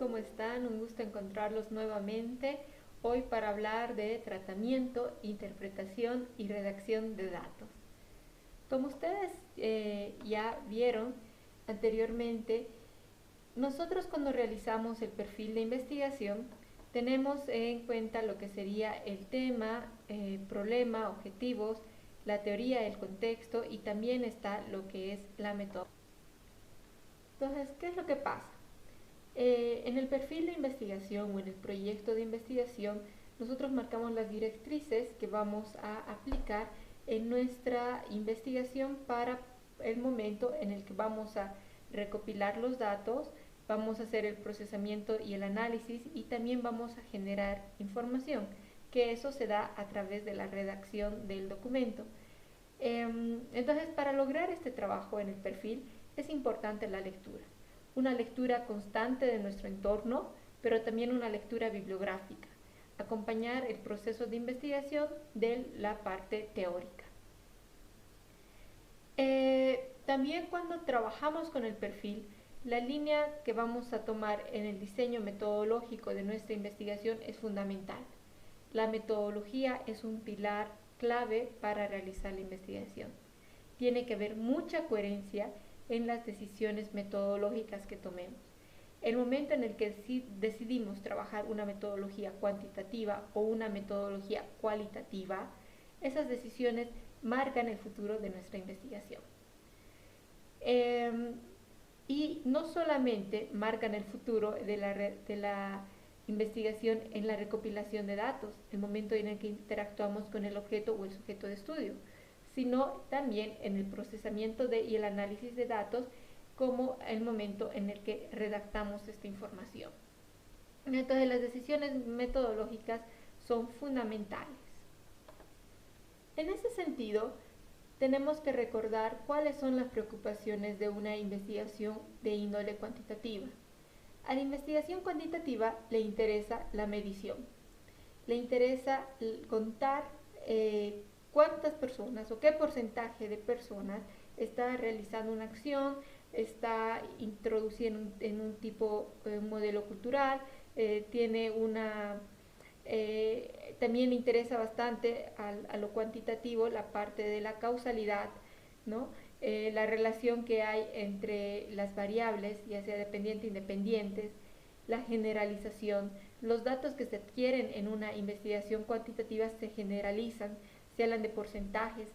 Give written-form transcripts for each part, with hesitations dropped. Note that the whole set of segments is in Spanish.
¿cómo están? Un gusto encontrarlos nuevamente hoy para hablar de tratamiento, interpretación y redacción de datos. Como ustedes ya vieron anteriormente, nosotros cuando realizamos el perfil de investigación tenemos en cuenta lo que sería el tema, problema, objetivos, la teoría, el contexto y también está lo que es la metodología. Entonces, ¿qué es lo que pasa? En el perfil de investigación o en el proyecto de investigación, nosotros marcamos las directrices que vamos a aplicar en nuestra investigación para el momento en el que vamos a recopilar los datos, vamos a hacer el procesamiento y el análisis y también vamos a generar información, que eso se da a través de la redacción del documento. Entonces, para lograr este trabajo en el perfil es importante la lectura. Una lectura constante de nuestro entorno, pero también una lectura bibliográfica. Acompañar el proceso de investigación de la parte teórica. También cuando trabajamos con el perfil, la línea que vamos a tomar en el diseño metodológico de nuestra investigación es fundamental. La metodología es un pilar clave para realizar la investigación. Tiene que haber mucha coherencia en las decisiones metodológicas que tomemos. El momento en el que decidimos trabajar una metodología cuantitativa o una metodología cualitativa, esas decisiones marcan el futuro de nuestra investigación. Y no solamente marcan el futuro de la investigación en la recopilación de datos, el momento en el que interactuamos con el objeto o el sujeto de estudio, sino también en el procesamiento y el análisis de datos, como el momento en el que redactamos esta información. Entonces, las decisiones metodológicas son fundamentales. En ese sentido, tenemos que recordar cuáles son las preocupaciones de una investigación de índole cuantitativa. A la investigación cuantitativa le interesa la medición, le interesa contar cuántas personas o qué porcentaje de personas está realizando una acción, está introduciendo en un tipo modelo cultural, tiene una... también le interesa bastante a lo cuantitativo la parte de la causalidad, ¿no? La relación que hay entre las variables, ya sea dependiente e independientes, la generalización. Los datos que se adquieren en una investigación cuantitativa se generalizan, se hablan de porcentajes.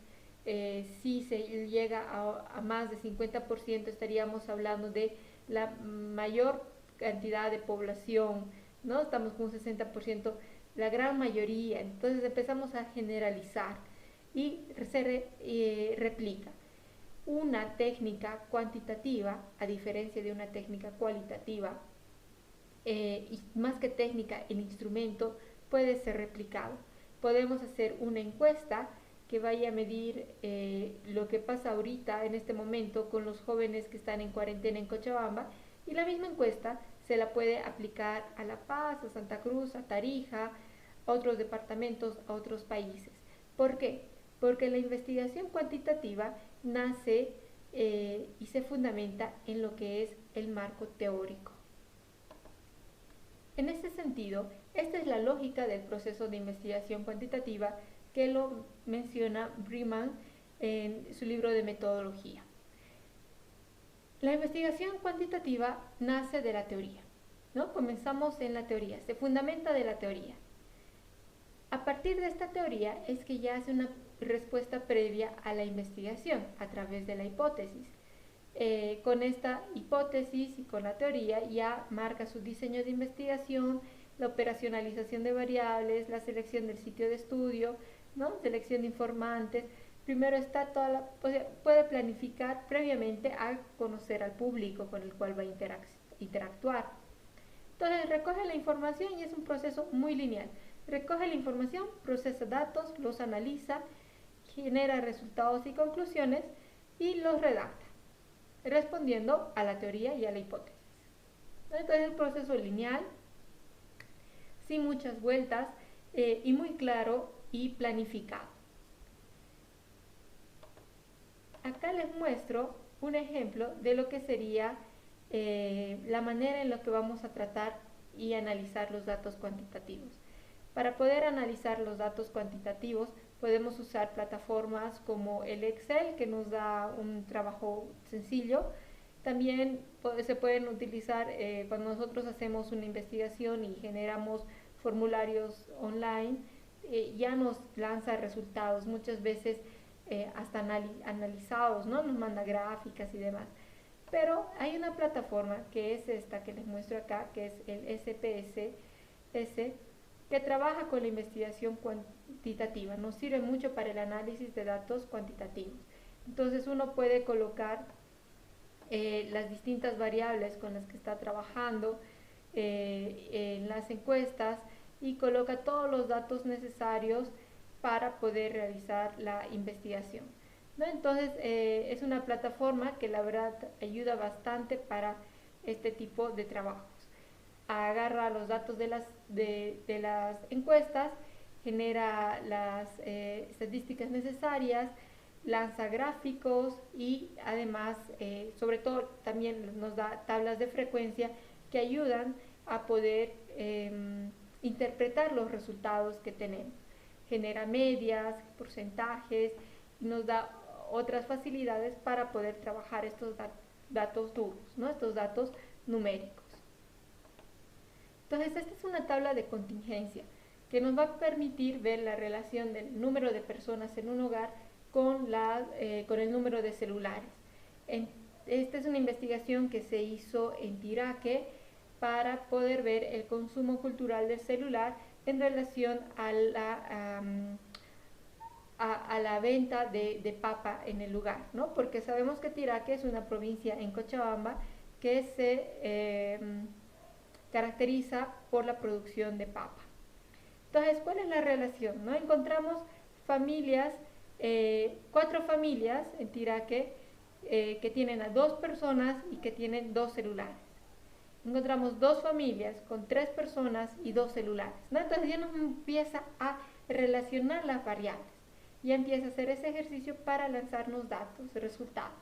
Si se llega a más de 50%, estaríamos hablando de la mayor cantidad de población, ¿no? Estamos con un 60%, la gran mayoría. Entonces empezamos a generalizar y se replica. Una técnica cuantitativa, a diferencia de una técnica cualitativa, y más que técnica, el instrumento puede ser replicado. Podemos hacer una encuesta que vaya a medir lo que pasa ahorita en este momento con los jóvenes que están en cuarentena en Cochabamba, y la misma encuesta se la puede aplicar a La Paz, a Santa Cruz, a Tarija, a otros departamentos, a otros países. ¿Por qué? Porque la investigación cuantitativa nace y se fundamenta en lo que es el marco teórico. En ese sentido, esta es la lógica del proceso de investigación cuantitativa que lo menciona Breeman en su libro de metodología. La investigación cuantitativa nace de la teoría, ¿no? Comenzamos en la teoría, se fundamenta de la teoría. A partir de esta teoría es que ya hace una respuesta previa a la investigación a través de la hipótesis. Con esta hipótesis y con la teoría ya marca su diseño de investigación, la operacionalización de variables, la selección del sitio de estudio, ¿no? Selección de informantes. Primero está puede planificar previamente a conocer al público con el cual va a interactuar. Entonces recoge la información y es un proceso muy lineal. Recoge la información, procesa datos, los analiza, genera resultados y conclusiones y los redacta, respondiendo a la teoría y a la hipótesis. Entonces es un proceso lineal, sin muchas vueltas y muy claro y planificado. Acá les muestro un ejemplo de lo que sería la manera en la que vamos a tratar y analizar los datos cuantitativos. Para poder analizar los datos cuantitativos podemos usar plataformas como el Excel, que nos da un trabajo sencillo. También se pueden utilizar cuando nosotros hacemos una investigación y generamos formularios online, ya nos lanza resultados, muchas veces hasta analizados, ¿no? Nos manda gráficas y demás. Pero hay una plataforma que es esta que les muestro acá, que es el SPSS, que trabaja con la investigación cuantitativa. Nos sirve mucho para el análisis de datos cuantitativos. Entonces uno puede colocar las distintas variables con las que está trabajando en las encuestas y coloca todos los datos necesarios para poder realizar la investigación, ¿no? Entonces es una plataforma que la verdad ayuda bastante para este tipo de trabajos. Agarra los datos de las encuestas, genera las estadísticas necesarias, lanza gráficos y además, sobre todo, también nos da tablas de frecuencia que ayudan a poder interpretar los resultados que tenemos. Genera medias, porcentajes, y nos da otras facilidades para poder trabajar estos datos duros, ¿no? Estos datos numéricos. Entonces, esta es una tabla de contingencia que nos va a permitir ver la relación del número de personas en un hogar con el número de celulares. Esta es una investigación que se hizo en Tiraque para poder ver el consumo cultural del celular en relación a la venta de papa en el lugar, ¿no? Porque sabemos que Tiraque es una provincia en Cochabamba que se caracteriza por la producción de papa. Entonces, ¿cuál es la relación, no? Encontramos familias, 4 familias en Tiraque que tienen a 2 personas y que tienen 2 celulares. Encontramos 2 familias con 3 personas y 2 celulares, ¿no? Entonces ya nos empieza a relacionar las variables, ya empieza a hacer ese ejercicio para lanzarnos datos, resultados.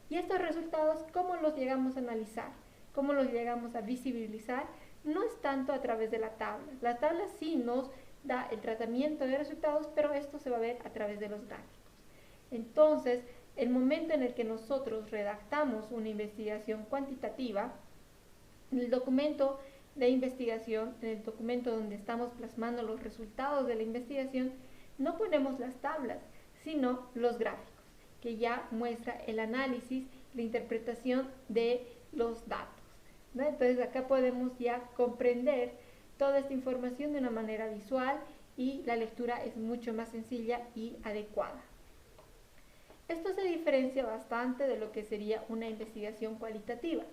Y estos resultados, ¿cómo los llegamos a analizar? ¿Cómo los llegamos a visibilizar? No es tanto a través de la tabla. La tabla sí nos da el tratamiento de resultados, pero esto se va a ver a través de los gráficos. Entonces, el momento en el que nosotros redactamos una investigación cuantitativa, en el documento de investigación, en el documento donde estamos plasmando los resultados de la investigación, no ponemos las tablas, sino los gráficos, que ya muestra el análisis, la interpretación de los datos, ¿no? Entonces acá podemos ya comprender toda esta información de una manera visual y la lectura es mucho más sencilla y adecuada. Esto se diferencia bastante de lo que sería una investigación cualitativa.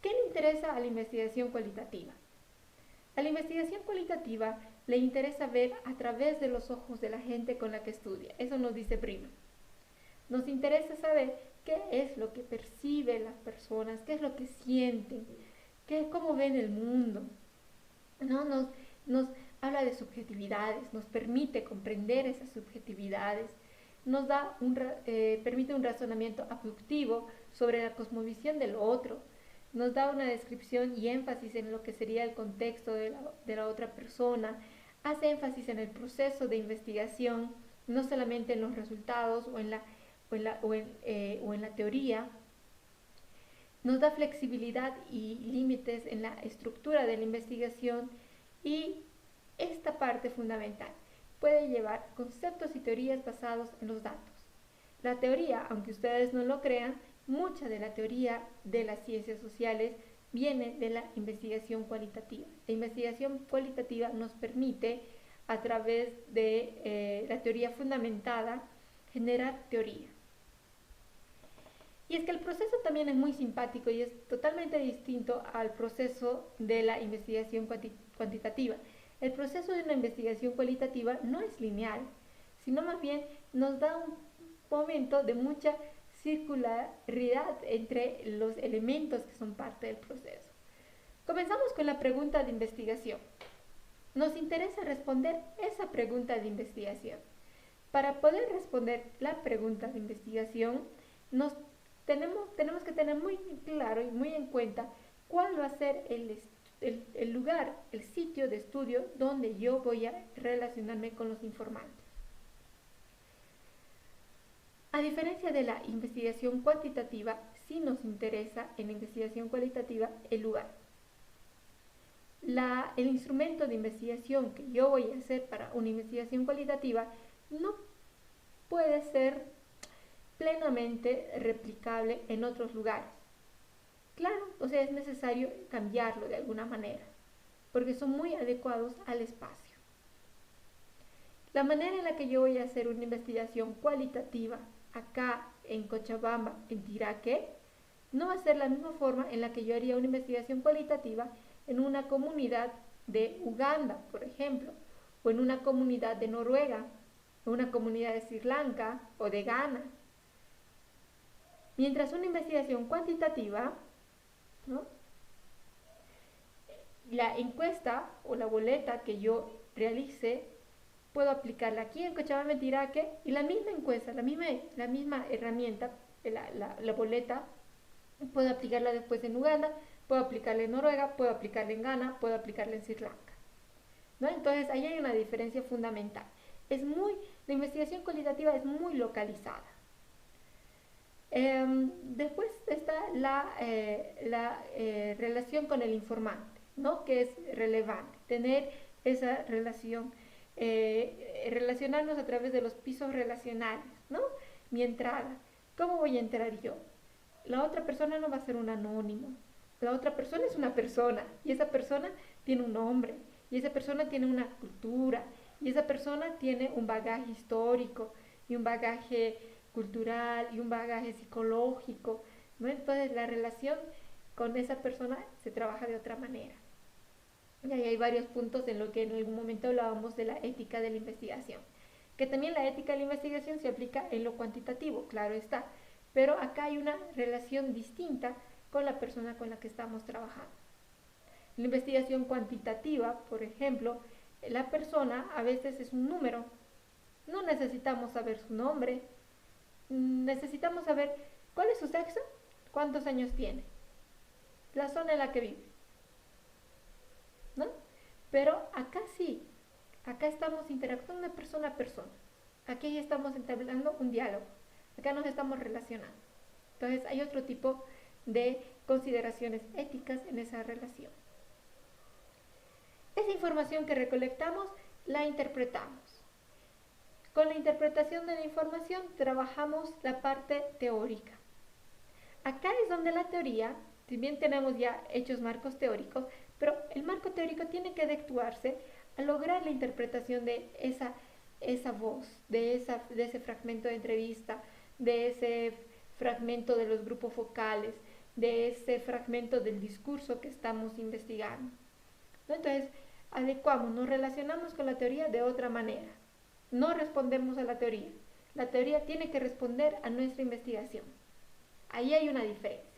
¿Qué le interesa a la investigación cualitativa? A la investigación cualitativa le interesa ver a través de los ojos de la gente con la que estudia. Eso nos dice Prima. Nos interesa saber qué es lo que perciben las personas, qué es lo que sienten, cómo ven el mundo, ¿no? Nos habla de subjetividades, nos permite comprender esas subjetividades, nos permite un razonamiento abductivo sobre la cosmovisión del otro, nos da una descripción y énfasis en lo que sería el contexto de la otra persona, hace énfasis en el proceso de investigación, no solamente en los resultados o en la teoría, nos da flexibilidad y límites en la estructura de la investigación y esta parte fundamental puede llevar conceptos y teorías basados en los datos. La teoría, aunque ustedes no lo crean, mucha de la teoría de las ciencias sociales viene de la investigación cualitativa. La investigación cualitativa nos permite, a través de la teoría fundamentada, generar teoría. Y es que el proceso también es muy simpático y es totalmente distinto al proceso de la investigación cuantitativa. El proceso de una investigación cualitativa no es lineal, sino más bien nos da un momento de mucha circularidad entre los elementos que son parte del proceso. Comenzamos con la pregunta de investigación. Nos interesa responder esa pregunta de investigación. Para poder responder la pregunta de investigación, nos tenemos que tener muy claro y muy en cuenta cuál va a ser el lugar, el sitio de estudio donde yo voy a relacionarme con los informantes. A diferencia de la investigación cuantitativa, sí nos interesa en la investigación cualitativa el lugar. El instrumento de investigación que yo voy a hacer para una investigación cualitativa no puede ser plenamente replicable en otros lugares. Claro, o sea, es necesario cambiarlo de alguna manera, porque son muy adecuados al espacio. La manera en la que yo voy a hacer una investigación cualitativa acá en Cochabamba, en Tiraque, no va a ser la misma forma en la que yo haría una investigación cualitativa en una comunidad de Uganda, por ejemplo, o en una comunidad de Noruega, o una comunidad de Sri Lanka o de Ghana. Mientras una investigación cuantitativa, ¿no?, la encuesta o la boleta que yo realice, puedo aplicarla aquí en Cochabamba, Tiraque, y la misma encuesta, la misma herramienta, la boleta, puedo aplicarla después en Uganda, puedo aplicarla en Noruega, puedo aplicarla en Ghana, puedo aplicarla en Sri Lanka, ¿no? Entonces ahí hay una diferencia fundamental. La investigación cualitativa es muy localizada. Después está la relación con el informante, ¿no?, que es relevante, tener esa relación, relacionarnos a través de los pisos relacionales, ¿no? Mi entrada, ¿cómo voy a entrar yo? La otra persona no va a ser un anónimo, la otra persona es una persona, y esa persona tiene un nombre, y esa persona tiene una cultura, y esa persona tiene un bagaje histórico, y un bagaje cultural, y un bagaje psicológico, ¿no? Entonces la relación con esa persona se trabaja de otra manera. Y ahí hay varios puntos en lo que en algún momento hablábamos de la ética de la investigación, que también la ética de la investigación se aplica en lo cuantitativo, claro está, pero acá hay una relación distinta con la persona con la que estamos trabajando. La investigación cuantitativa, por ejemplo, la persona a veces es un número, no necesitamos saber su nombre, necesitamos saber cuál es su sexo, cuántos años tiene, la zona en la que vive, ¿no? Pero acá sí, acá estamos interactuando de persona a persona, aquí ya estamos entablando un diálogo, acá nos estamos relacionando. Entonces hay otro tipo de consideraciones éticas en esa relación. Esa información que recolectamos la interpretamos. Con la interpretación de la información trabajamos la parte teórica. Acá es donde la teoría, si bien tenemos ya hechos marcos teóricos, pero el marco teórico tiene que adecuarse a lograr la interpretación de esa voz, de ese fragmento de entrevista, de ese fragmento de los grupos focales, de ese fragmento del discurso que estamos investigando, ¿no? Entonces, adecuamos, nos relacionamos con la teoría de otra manera. No respondemos a la teoría tiene que responder a nuestra investigación. Ahí hay una diferencia.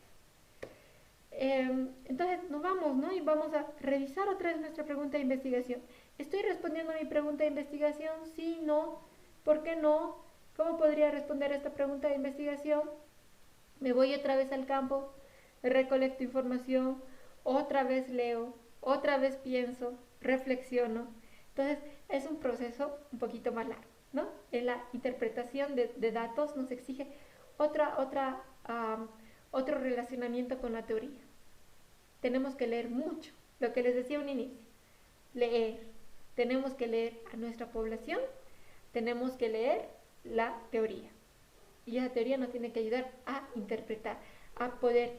Entonces nos vamos, ¿no? Y vamos a revisar otra vez nuestra pregunta de investigación. ¿Estoy respondiendo a mi pregunta de investigación? Sí, no. ¿Por qué no? ¿Cómo podría responder a esta pregunta de investigación? Me voy otra vez al campo, recolecto información, otra vez leo, otra vez pienso, reflexiono. Entonces es un proceso un poquito más largo, ¿no? En la interpretación de datos nos exige otro relacionamiento con la teoría. Tenemos que leer mucho, lo que les decía un inicio, leer. Tenemos que leer a nuestra población, tenemos que leer la teoría. Y esa teoría nos tiene que ayudar a interpretar, a poder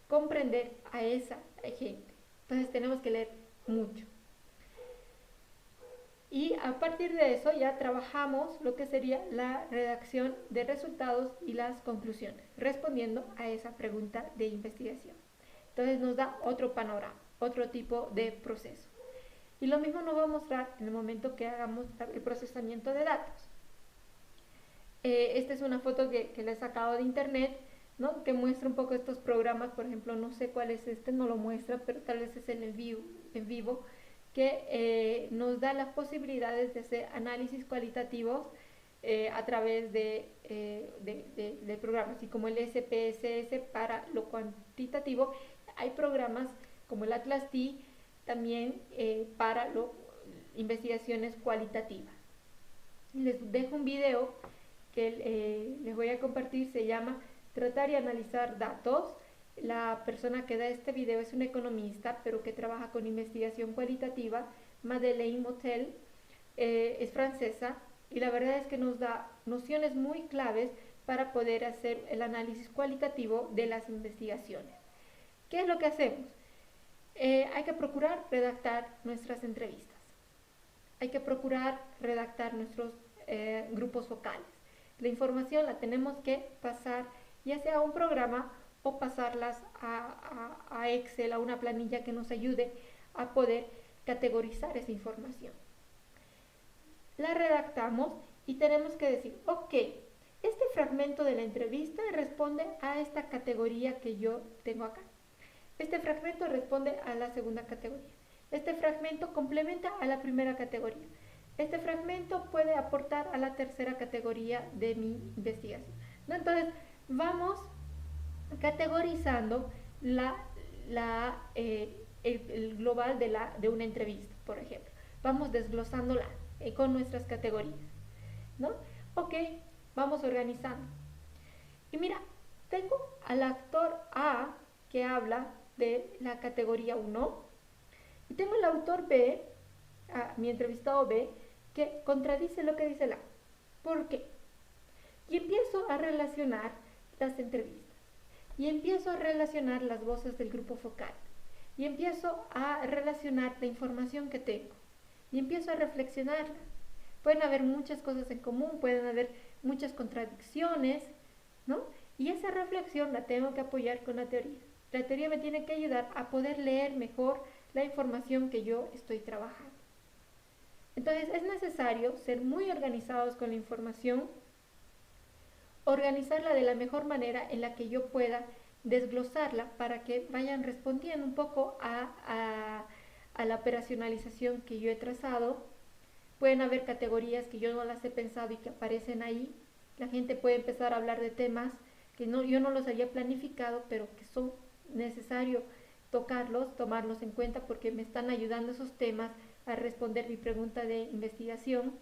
comprender a esa gente. Entonces tenemos que leer mucho. Y a partir de eso ya trabajamos lo que sería la redacción de resultados y las conclusiones, respondiendo a esa pregunta de investigación. Entonces nos da otro panorama, otro tipo de proceso. Y lo mismo nos va a mostrar en el momento que hagamos el procesamiento de datos. Esta es una foto que le he sacado de internet, ¿no?, que muestra un poco estos programas. Por ejemplo, no sé cuál es este, no lo muestra, pero tal vez es en vivo, que nos da las posibilidades de hacer análisis cualitativos a través de programas, así como el SPSS para lo cuantitativo. Hay programas como el Atlas T también para investigaciones cualitativas. Les dejo un video que les voy a compartir, se llama Tratar y analizar datos. La persona que da este video es una economista, pero que trabaja con investigación cualitativa, Madeleine Motel, es francesa, y la verdad es que nos da nociones muy claves para poder hacer el análisis cualitativo de las investigaciones. ¿Qué es lo que hacemos? Hay que procurar redactar nuestras entrevistas. Hay que procurar redactar nuestros grupos focales. La información la tenemos que pasar ya sea a un programa o pasarlas a Excel, a una planilla que nos ayude a poder categorizar esa información. La redactamos y tenemos que decir, ok, este fragmento de la entrevista responde a esta categoría que yo tengo acá. Este fragmento responde a la segunda categoría. Este fragmento complementa a la primera categoría. Este fragmento puede aportar a la tercera categoría de mi investigación, ¿no? Entonces, vamos categorizando el global de una entrevista, por ejemplo. Vamos desglosándola con nuestras categorías, ¿no? Ok, vamos organizando. Y mira, tengo al actor A que habla de la categoría 1 y tengo el autor B, mi entrevistado B, que contradice lo que dice el A. ¿Por qué? Y empiezo a relacionar las entrevistas y empiezo a relacionar las voces del grupo focal y empiezo a relacionar la información que tengo y empiezo a reflexionarla. Pueden haber muchas cosas en común, pueden haber muchas contradicciones, ¿no? Y esa reflexión la tengo que apoyar con la teoría. La teoría me tiene que ayudar a poder leer mejor la información que yo estoy trabajando. Entonces es necesario ser muy organizados con la información, organizarla de la mejor manera en la que yo pueda desglosarla para que vayan respondiendo un poco a la operacionalización que yo he trazado. Pueden haber categorías que yo no las he pensado y que aparecen ahí. La gente puede empezar a hablar de temas que yo no los había planificado, pero que son necesarios tocarlos, tomarlos en cuenta porque me están ayudando esos temas a responder mi pregunta de investigación.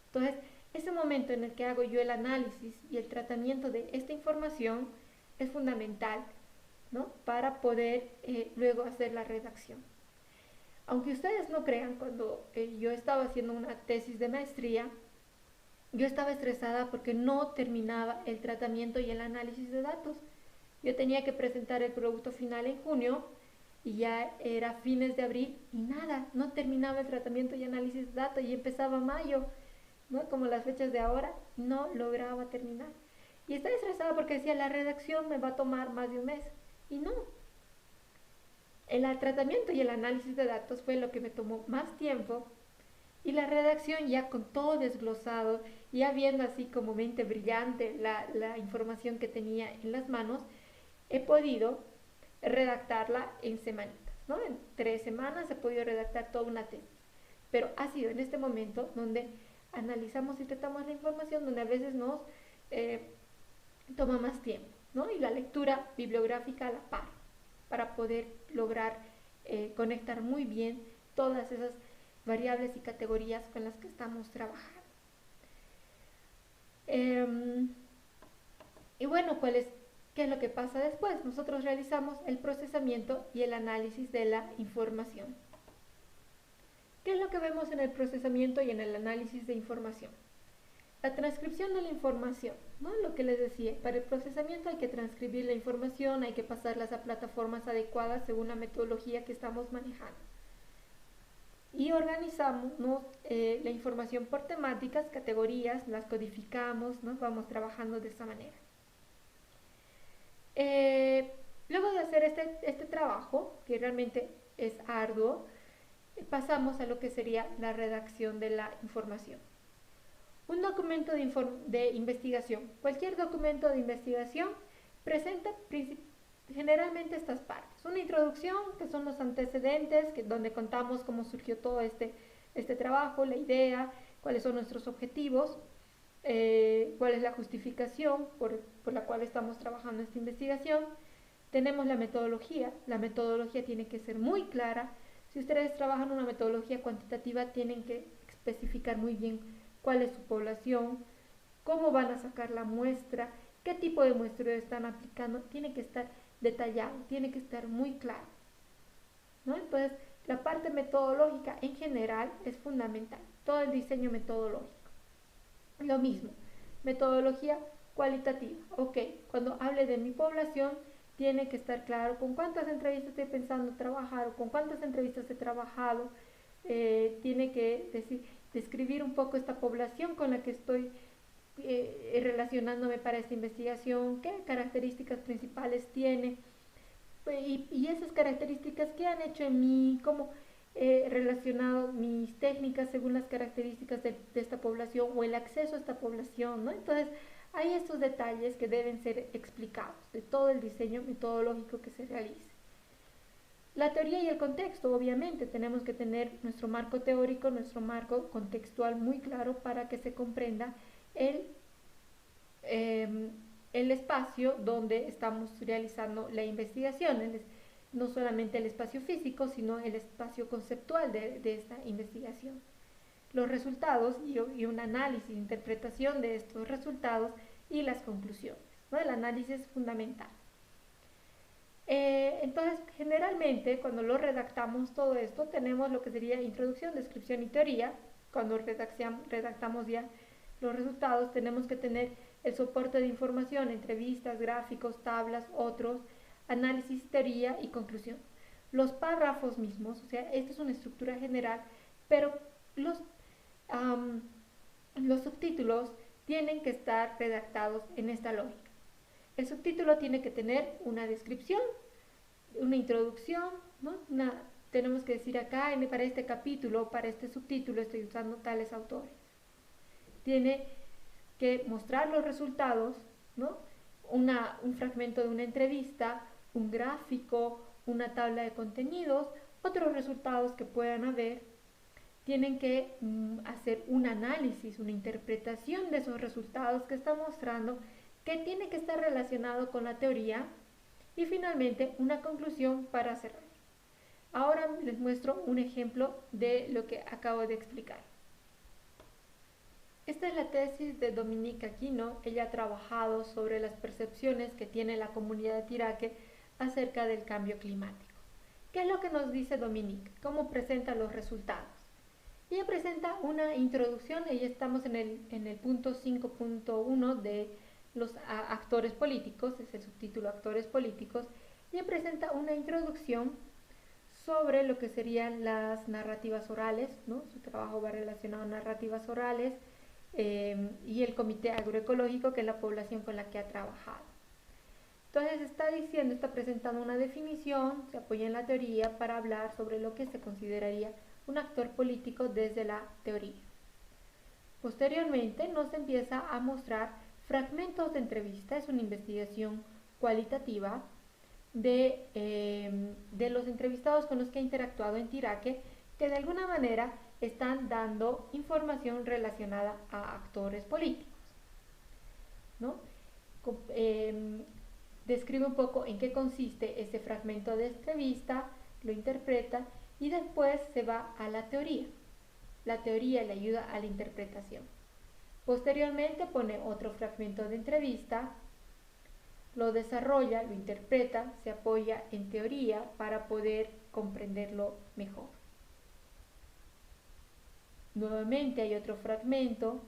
Entonces, ese momento en el que hago yo el análisis y el tratamiento de esta información es fundamental, ¿no? Para poder luego hacer la redacción. Aunque ustedes no crean, cuando yo estaba haciendo una tesis de maestría, yo estaba estresada porque no terminaba el tratamiento y el análisis de datos. Yo tenía que presentar el producto final en junio y ya era fines de abril y nada, no terminaba el tratamiento y análisis de datos y empezaba mayo, ¿no? Como las fechas de ahora, no lograba terminar. Y estaba estresada porque decía, la redacción me va a tomar más de un mes. Y no. El tratamiento y el análisis de datos fue lo que me tomó más tiempo. Y la redacción ya con todo desglosado, ya viendo así como mente brillante la información que tenía en las manos, he podido redactarla en semanitas, ¿no? En 3 semanas he podido redactar toda una tesis. Pero ha sido en este momento donde analizamos y tratamos la información, donde a veces nos toma más tiempo, ¿no? Y la lectura bibliográfica a la par, para poder lograr conectar muy bien todas esas variables y categorías con las que estamos trabajando. Y bueno, ¿qué es lo que pasa después? Nosotros realizamos el procesamiento y el análisis de la información. ¿Qué es lo que vemos en el procesamiento y en el análisis de información? La transcripción de la información, ¿no? Lo que les decía, para el procesamiento hay que transcribir la información, hay que pasarlas a plataformas adecuadas según la metodología que estamos manejando. Y organizamos, ¿no? La información por temáticas, categorías, las codificamos, ¿no? Vamos trabajando de esa manera. Luego de hacer este trabajo, que realmente es arduo, pasamos a lo que sería la redacción de la información. Un documento de investigación. Cualquier documento de investigación presenta generalmente estas partes. Una introducción, que son los antecedentes, donde contamos cómo surgió todo este trabajo, la idea, cuáles son nuestros objetivos. cuál es la justificación por la cual estamos trabajando esta investigación. Tenemos la metodología tiene que ser muy clara. Si ustedes trabajan una metodología cuantitativa, tienen que especificar muy bien cuál es su población, cómo van a sacar la muestra, qué tipo de muestreo están aplicando, tiene que estar detallado, tiene que estar muy claro, ¿no? Entonces, la parte metodológica en general es fundamental, todo el diseño metodológico. Lo mismo, metodología cualitativa. Ok, cuando hable de mi población, tiene que estar claro con cuántas entrevistas estoy pensando trabajar o con cuántas entrevistas he trabajado. Tiene que describir un poco esta población con la que estoy relacionándome para esta investigación, qué características principales tiene y esas características que han hecho en mí, cómo he relacionado mis técnicas según las características de esta población o el acceso a esta población, ¿no? Entonces, hay estos detalles que deben ser explicados de todo el diseño metodológico que se realice. La teoría y el contexto, obviamente, tenemos que tener nuestro marco teórico, nuestro marco contextual muy claro para que se comprenda el, eh, el espacio donde estamos realizando la investigación, no solamente el espacio físico, sino el espacio conceptual de esta investigación. Los resultados y un análisis, interpretación de estos resultados y las conclusiones, ¿no? El análisis es fundamental. Entonces, generalmente, cuando lo redactamos todo esto, tenemos lo que sería introducción, descripción y teoría. Cuando redactamos ya los resultados, tenemos que tener el soporte de información, entrevistas, gráficos, tablas, otros, análisis, teoría y conclusión. Los párrafos mismos, o sea, esta es una estructura general, pero los subtítulos tienen que estar redactados en esta lógica. El subtítulo tiene que tener una descripción, una introducción, ¿no? Tenemos que decir acá, para este capítulo, para este subtítulo, estoy usando tales autores. Tiene que mostrar los resultados, ¿no? Un fragmento de una entrevista, un gráfico, una tabla de contenidos, otros resultados que puedan haber. Tienen que hacer un análisis, una interpretación de esos resultados que está mostrando, que tiene que estar relacionado con la teoría, y finalmente una conclusión para cerrar. Ahora les muestro un ejemplo de lo que acabo de explicar. Esta es la tesis de Dominique Aquino. Ella ha trabajado sobre las percepciones que tiene la comunidad de Tiraque acerca del cambio climático. ¿Qué es lo que nos dice Dominique? ¿Cómo presenta los resultados? Ella presenta una introducción, y estamos en el punto 5.1 de los actores políticos, es el subtítulo Actores políticos. Ella presenta una introducción sobre lo que serían las narrativas orales, ¿no? Su trabajo va relacionado a narrativas orales y el comité agroecológico, que es la población con la que ha trabajado. Entonces está presentando una definición, se apoya en la teoría para hablar sobre lo que se consideraría un actor político desde la teoría. Posteriormente nos empieza a mostrar fragmentos de entrevista, es una investigación cualitativa de los entrevistados con los que ha interactuado en Tiraque, que de alguna manera están dando información relacionada a actores políticos, ¿no? Describe un poco en qué consiste ese fragmento de entrevista, lo interpreta y después se va a la teoría. La teoría le ayuda a la interpretación. Posteriormente pone otro fragmento de entrevista, lo desarrolla, lo interpreta, se apoya en teoría para poder comprenderlo mejor. Nuevamente hay otro fragmento,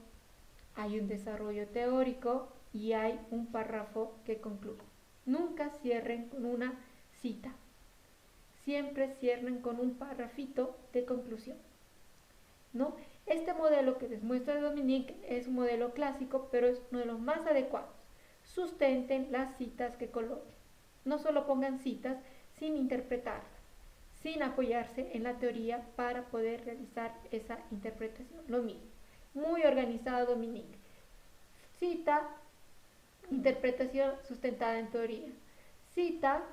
hay un desarrollo teórico y hay un párrafo que concluye. Nunca cierren con una cita, siempre cierren con un párrafito de conclusión, ¿no? Este modelo que les muestra Dominique es un modelo clásico, pero es uno de los más adecuados. Sustenten las citas que coloquen. No solo pongan citas sin interpretarlas, sin apoyarse en la teoría para poder realizar esa interpretación. Lo mismo. Muy organizado Dominique. Cita, interpretación sustentada en teoría. Cita,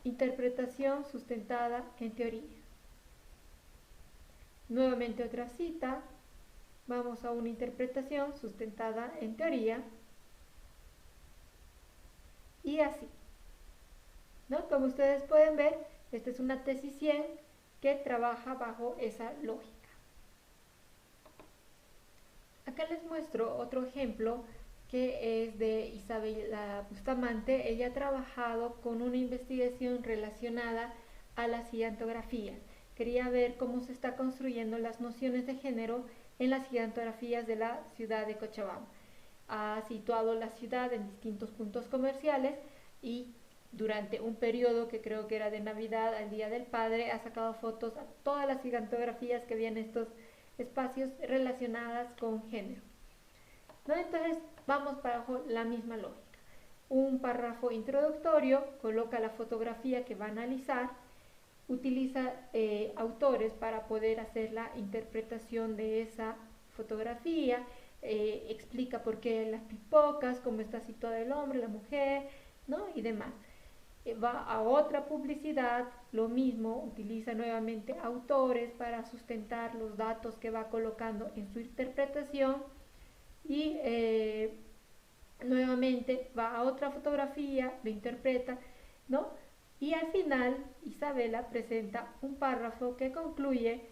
interpretación sustentada en teoría. Nuevamente otra cita, Vamos a una interpretación sustentada en teoría y así, ¿no? Como ustedes pueden ver, esta es una tesis 100 que trabaja bajo esa lógica. Acá les muestro otro ejemplo que es de Isabela Bustamante. Ella ha trabajado con una investigación relacionada a las gigantografías. Quería ver cómo se está construyendo las nociones de género en las gigantografías de la ciudad de Cochabamba. Ha situado la ciudad en distintos puntos comerciales y durante un periodo que creo que era de Navidad al Día del Padre ha sacado fotos a todas las gigantografías que había en estos espacios relacionadas con género, ¿no? Entonces vamos bajo la misma lógica. Un párrafo introductorio coloca la fotografía que va a analizar, utiliza autores para poder hacer la interpretación de esa fotografía, explica por qué las pipocas, cómo está situado el hombre, la mujer, ¿no? Y demás. Va a otra publicidad, lo mismo, utiliza nuevamente autores para sustentar los datos que va colocando en su interpretación y nuevamente va a otra fotografía, lo interpreta, ¿no? Y al final Isabela presenta un párrafo que concluye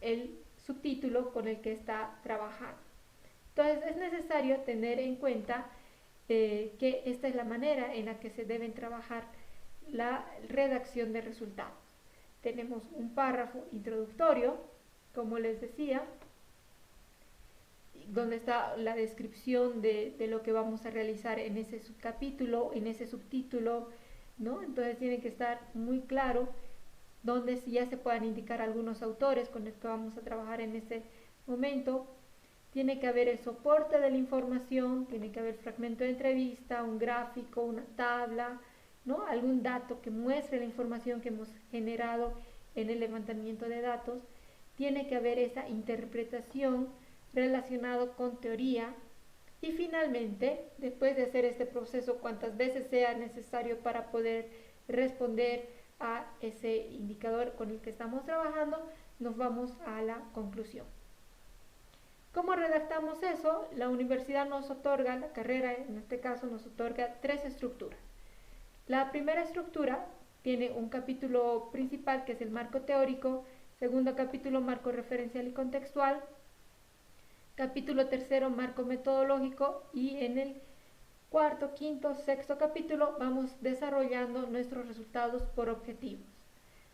el subtítulo con el que está trabajando. Entonces es necesario tener en cuenta que esta es la manera en la que se deben trabajar la redacción de resultados. Tenemos un párrafo introductorio, como les decía, donde está la descripción de lo que vamos a realizar en ese subcapítulo, en ese subtítulo, ¿no? Entonces tiene que estar muy claro donde ya se puedan indicar algunos autores con los que vamos a trabajar en ese momento. Tiene que haber el soporte de la información, tiene que haber fragmento de entrevista, un gráfico, una tabla, ¿no? Algún dato que muestre la información que hemos generado en el levantamiento de datos. Tiene que haber esa interpretación relacionado con teoría. Y finalmente, después de hacer este proceso cuantas veces sea necesario para poder responder a ese indicador con el que estamos trabajando, nos vamos a la conclusión. ¿Cómo redactamos eso? La universidad nos otorga, la carrera en este caso nos otorga 3 estructuras. La primera estructura tiene un capítulo principal que es el marco teórico, segundo capítulo marco referencial y contextual, capítulo tercero marco metodológico y en el cuarto, quinto, sexto capítulo vamos desarrollando nuestros resultados por objetivos.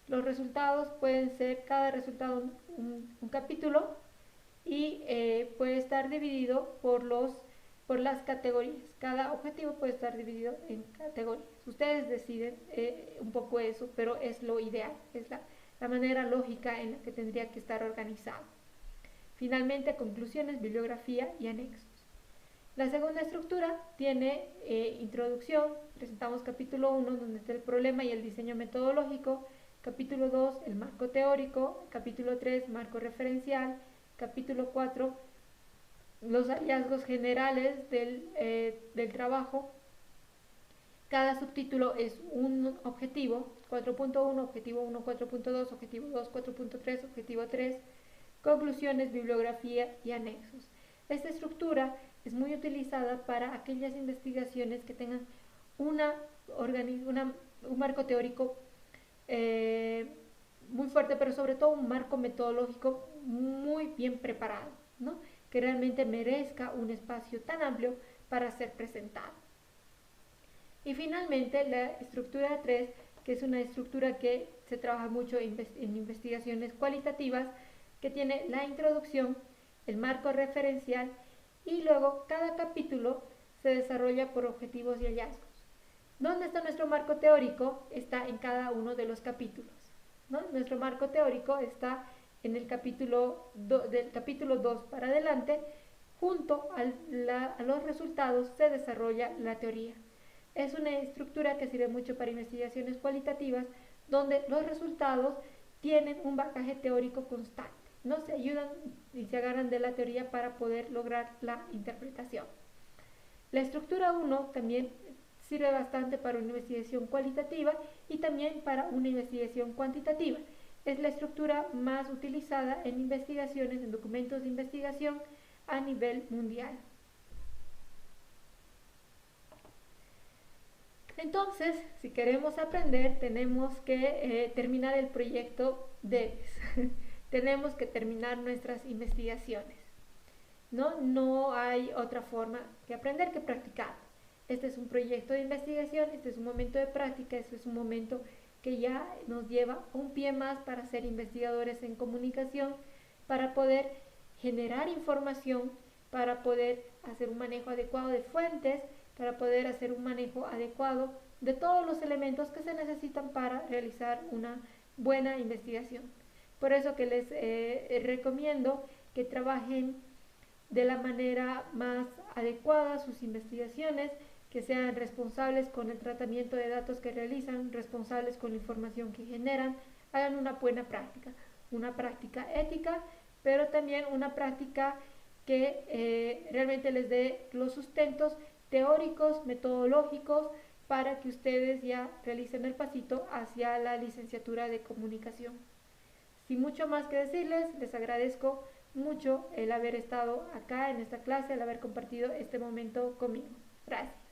Los resultados pueden ser cada resultado un capítulo y puede estar dividido por las categorías. Cada objetivo puede estar dividido en categorías. Ustedes deciden un poco eso, pero es lo ideal, es la manera lógica en la que tendría que estar organizado. Finalmente, conclusiones, bibliografía y anexos. La segunda estructura tiene introducción, presentamos capítulo 1 donde está el problema y el diseño metodológico, capítulo 2 el marco teórico, capítulo 3 marco referencial, capítulo 4 los hallazgos generales del trabajo. Cada subtítulo es un objetivo, 4.1, objetivo 1, 4.2, objetivo 2, 4.3, objetivo 3, conclusiones, bibliografía y anexos. Esta estructura es muy utilizada para aquellas investigaciones que tengan un marco teórico muy fuerte, pero sobre todo un marco metodológico muy bien preparado, ¿no? Que realmente merezca un espacio tan amplio para ser presentado. Y finalmente la estructura 3, que es una estructura que se trabaja mucho en investigaciones cualitativas, que tiene la introducción, el marco referencial y luego cada capítulo se desarrolla por objetivos y hallazgos. ¿Dónde está nuestro marco teórico? Está en cada uno de los capítulos, ¿no? Nuestro marco teórico está en el del capítulo 2 para adelante. Junto a los resultados se desarrolla la teoría. Es una estructura que sirve mucho para investigaciones cualitativas donde los resultados tienen un bagaje teórico constante, ¿no? Se ayudan y se agarran de la teoría para poder lograr la interpretación. La estructura 1 también sirve bastante para una investigación cualitativa y también para una investigación cuantitativa. es la estructura más utilizada en investigaciones, en documentos de investigación a nivel mundial. Entonces, si queremos aprender, tenemos que terminar el proyecto DEBES. Tenemos que terminar nuestras investigaciones. No hay otra forma que aprender que practicar. Este es un proyecto de investigación, este es un momento de práctica, este es un momento que ya nos lleva un pie más para ser investigadores en comunicación, para poder generar información, para poder hacer un manejo adecuado de fuentes, para poder hacer un manejo adecuado de todos los elementos que se necesitan para realizar una buena investigación. Por eso que les recomiendo que trabajen de la manera más adecuada sus investigaciones, que sean responsables con el tratamiento de datos que realizan, responsables con la información que generan, hagan una buena práctica, una práctica ética, pero también una práctica que realmente les dé los sustentos teóricos, metodológicos, para que ustedes ya realicen el pasito hacia la licenciatura de comunicación. Sin mucho más que decirles, les agradezco mucho el haber estado acá en esta clase, el haber compartido este momento conmigo. Gracias.